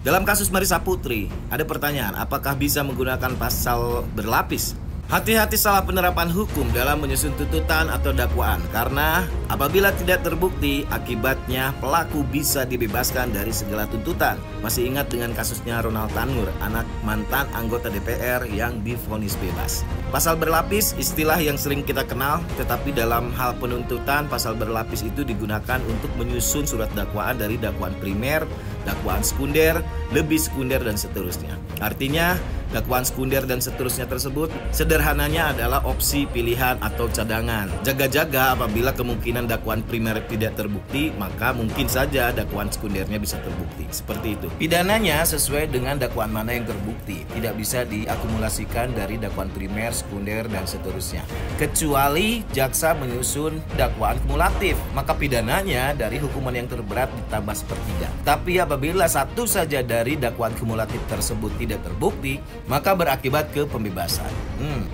Dalam kasus Marissa Putri, ada pertanyaan, apakah bisa menggunakan pasal berlapis? Hati-hati salah penerapan hukum dalam menyusun tuntutan atau dakwaan, karena apabila tidak terbukti, akibatnya pelaku bisa dibebaskan dari segala tuntutan. Masih ingat dengan kasusnya Ronald Tanur, anak mantan anggota DPR yang divonis bebas. Pasal berlapis istilah yang sering kita kenal, tetapi dalam hal penuntutan pasal berlapis itu digunakan untuk menyusun surat dakwaan dari dakwaan primer, dakwaan sekunder, lebih sekunder, dan seterusnya. Artinya, dakwaan sekunder dan seterusnya tersebut sederhananya adalah opsi pilihan atau cadangan. Jaga-jaga apabila kemungkinan dakwaan primer tidak terbukti, maka mungkin saja dakwaan sekundernya bisa terbukti. Seperti itu. Pidananya sesuai dengan dakwaan mana yang terbukti, tidak bisa diakumulasikan dari dakwaan primer, sekunder, dan seterusnya. Kecuali jaksa menyusun dakwaan kumulatif, maka pidananya dari hukuman yang terberat ditambah sepertiga. Tapi apabila satu saja dari dakwaan kumulatif tersebut tidak terbukti, maka berakibat ke pembebasan.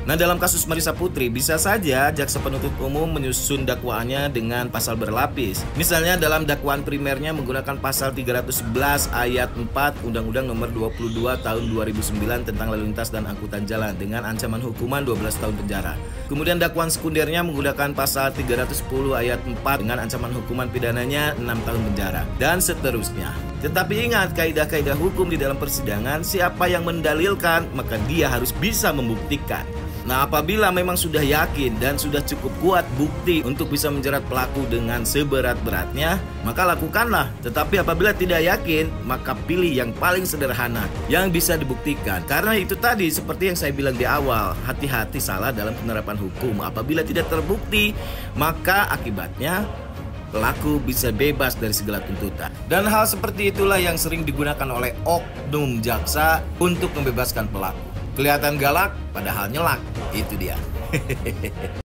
Nah, dalam kasus Marissa Putri, bisa saja jaksa penuntut umum menyusun dakwaannya dengan pasal berlapis. Misalnya dalam dakwaan primernya menggunakan pasal 311 ayat 4 Undang-Undang Nomor 22 Tahun 2009 tentang lalu lintas dan angkutan jalan dengan ancaman hukuman 12 tahun penjara. Kemudian dakwaan sekundernya menggunakan pasal 310 ayat 4 dengan ancaman hukuman pidananya 6 tahun penjara, dan seterusnya. Tetapi ingat, kaidah-kaidah hukum di dalam persidangan, siapa yang mendalilkan, maka dia harus bisa membuktikan. Nah, apabila memang sudah yakin dan sudah cukup kuat bukti untuk bisa menjerat pelaku dengan seberat-beratnya, maka lakukanlah. Tetapi apabila tidak yakin, maka pilih yang paling sederhana, yang bisa dibuktikan. Karena itu tadi, seperti yang saya bilang di awal, hati-hati salah dalam penerapan hukum. Apabila tidak terbukti, maka akibatnya pelaku bisa bebas dari segala tuntutan. Dan hal seperti itulah yang sering digunakan oleh oknum jaksa untuk membebaskan pelaku. Kelihatan galak, padahal nyelak. Itu dia.